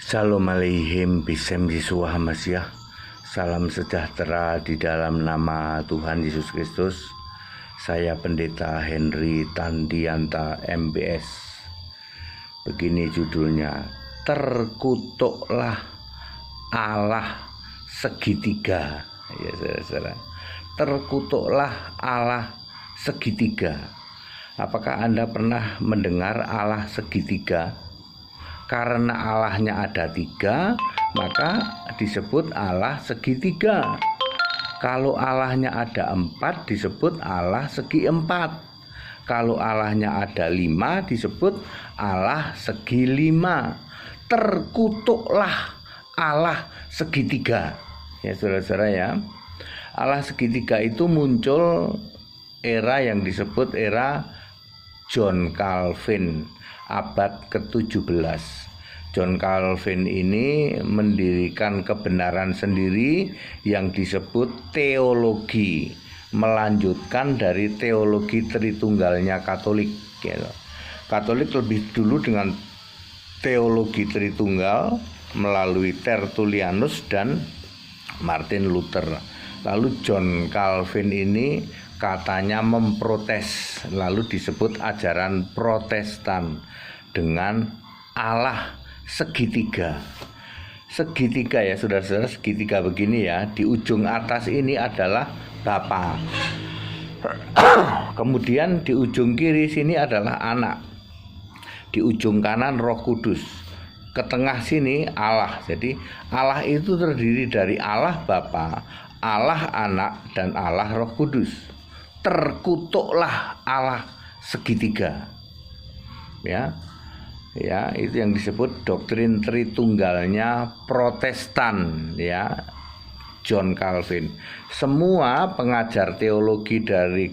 Shalom aleihim bisem Yeshua Hamasyah. Salam sejahtera di dalam nama Tuhan Yesus Kristus. Saya Pendeta Henry Tandianta MBS. Begini judulnya, terkutuklah Allah segitiga. Ya saudara-saudara, terkutuklah Allah segitiga. Apakah Anda pernah mendengar Allah segitiga? Karena Allahnya ada tiga, maka disebut Allah segitiga. Kalau Allahnya ada empat, disebut Allah segi empat. Kalau Allahnya ada lima, disebut Allah segi lima. Terkutuklah Allah segitiga. Ya saudara-saudara ya, Allah segitiga itu muncul era yang disebut era John Calvin, abad ke-17. John Calvin ini mendirikan kebenaran sendiri yang disebut teologi, melanjutkan dari teologi Tritunggalnya Katolik. Katolik lebih dulu dengan teologi Tritunggal melalui Tertullianus dan Martin Luther. Lalu John Calvin ini katanya memprotes, lalu disebut ajaran Protestan dengan Allah segitiga. Segitiga ya saudara-saudara, segitiga begini ya. Di ujung atas ini adalah Bapa. Kemudian di ujung kiri sini adalah Anak. Di ujung kanan Roh Kudus. Ke tengah sini Allah. Jadi Allah itu terdiri dari Allah Bapa, Allah Anak, dan Allah Roh Kudus. Terkutuklah Allah segitiga. Ya, itu yang disebut doktrin Tritunggalnya Protestan, ya, John Calvin. Semua pengajar teologi dari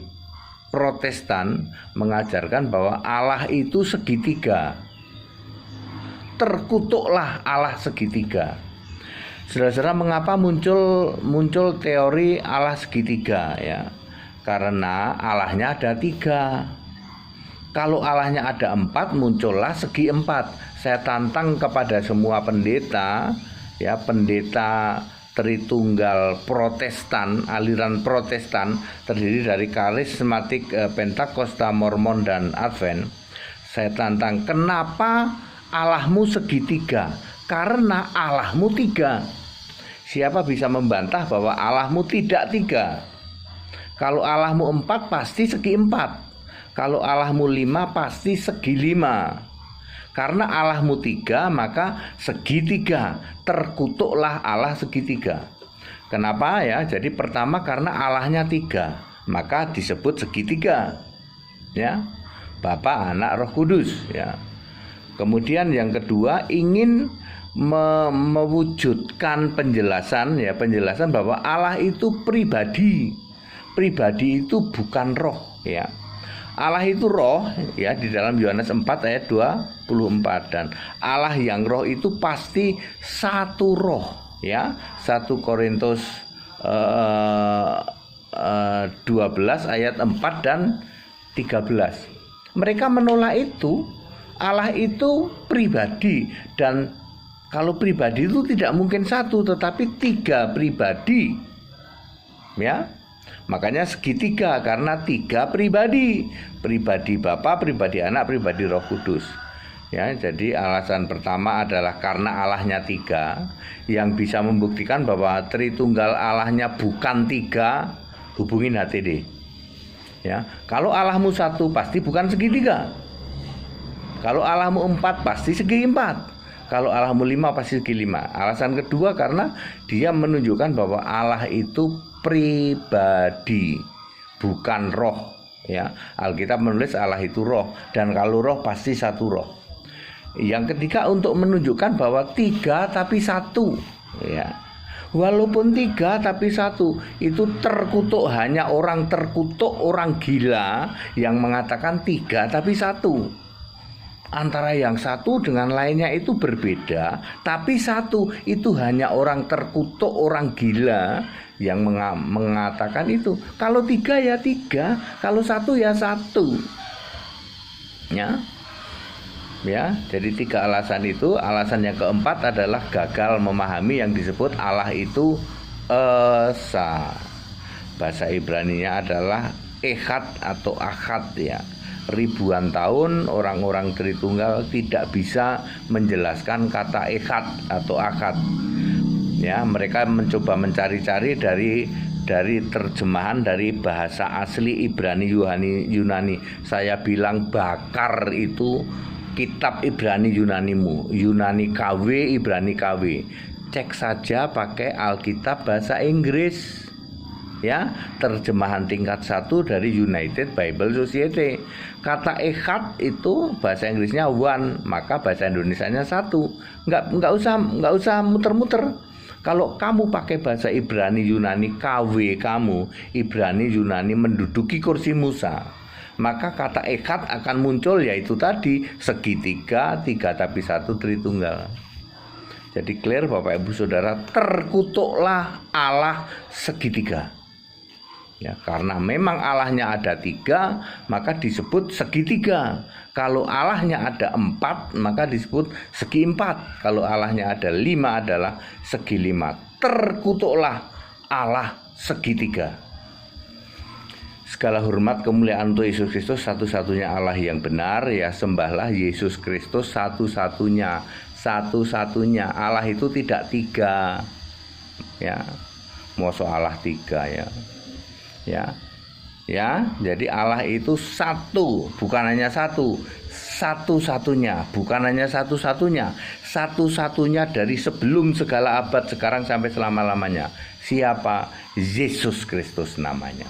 Protestan mengajarkan bahwa Allah itu segitiga. Terkutuklah Allah segitiga. Saudara-saudara, mengapa muncul teori Allah segitiga ya? Karena Allahnya ada tiga. Kalau Allahnya ada empat, muncullah segi empat. Saya tantang kepada semua pendeta, ya, pendeta Tritunggal Protestan, aliran Protestan terdiri dari karismatik, Pentakosta, Mormon, dan Advent. Saya tantang, kenapa Allahmu segitiga? Karena Allahmu tiga. Siapa bisa membantah bahwa Allahmu tidak tiga? Kalau Allahmu empat, pasti segi empat. Kalau Allahmu lima, pasti segi lima. Karena Allahmu tiga, maka segitiga. Terkutuklah Allah segitiga. Kenapa ya? Jadi pertama karena Allahnya tiga, maka disebut segitiga. Ya, Bapa, Anak, Roh Kudus. Ya. Kemudian yang kedua, ingin mewujudkan penjelasan bahwa Allah itu pribadi. Pribadi itu bukan roh, ya. Allah itu roh, ya, di dalam Yohanes 4 ayat 24, dan Allah yang roh itu pasti satu roh, ya. 1 Korintus 12 ayat 4 dan 13. Mereka menolak itu. Allah itu pribadi, dan kalau pribadi itu tidak mungkin satu, tetapi tiga pribadi, ya. Makanya segitiga, karena tiga pribadi. Pribadi Bapa, pribadi Anak, pribadi Roh Kudus. Ya, jadi alasan pertama adalah karena Allahnya tiga. Yang bisa membuktikan bahwa Tritunggal Allahnya bukan tiga, hubungin HTD. Ya, kalau Allahmu satu, pasti bukan segitiga. Kalau Allahmu empat, pasti segi empat. Kalau Allahmu lima, pasti segi lima. Alasan kedua karena dia menunjukkan bahwa Allah itu pribadi, bukan roh. Ya, Alkitab menulis Allah itu roh, dan kalau roh pasti satu roh. Yang ketiga untuk menunjukkan bahwa tiga tapi satu. Ya, walaupun tiga tapi satu, itu terkutuk. Hanya orang terkutuk, orang gila yang mengatakan tiga tapi satu. Antara yang satu dengan lainnya itu berbeda, tapi satu. Itu hanya orang terkutuk, orang gila yang mengatakan itu. Kalau tiga ya tiga, kalau satu ya satu. Ya. Ya, jadi 3 alasan itu. Alasan yang keempat adalah gagal memahami yang disebut Allah itu esa. Bahasa Ibraninya adalah echad atau akhad ya. Ribuan tahun orang-orang Tritunggal tidak bisa menjelaskan kata echad atau akhad. Ya, mereka mencoba mencari-cari dari terjemahan dari bahasa asli Ibrani Yunani. Saya bilang bakar itu kitab Ibrani Yunanimu, Yunani KW, Ibrani KW. Cek saja pakai Alkitab bahasa Inggris. Ya, terjemahan tingkat 1 dari United Bible Society. Kata echad itu bahasa Inggrisnya one, maka bahasa Indonesianya 1. Enggak usah muter-muter. Kalau kamu pakai bahasa Ibrani Yunani KW kamu, Ibrani Yunani menduduki kursi Musa, maka kata echad akan muncul, yaitu tadi segitiga, 3 tapi 1 Tritunggal. Jadi clear Bapak Ibu Saudara, terkutuklah Allah segitiga. Ya, karena memang Allahnya ada 3, maka disebut segitiga. Kalau Allahnya ada 4, maka disebut segi 4. Kalau Allahnya ada 5, adalah segi 5. Terkutuklah Allah segitiga. Segala hormat kemuliaan untuk Yesus Kristus, satu-satunya Allah yang benar. Ya, sembahlah Yesus Kristus satu-satunya. Satu-satunya. Allah itu tidak 3. Ya, mosok Allah 3 ya. Ya, jadi Allah itu 1, bukan hanya 1. Satu-satunya, bukan hanya satu-satunya. Satu-satunya dari sebelum segala abad, sekarang sampai selama-lamanya. Siapa? Yesus Kristus namanya.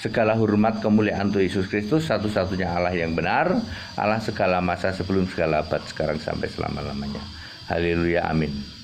Segala hormat kemuliaan untuk Yesus Kristus, satu-satunya Allah yang benar, Allah segala masa sebelum segala abad, sekarang sampai selama-lamanya. Haleluya, amin.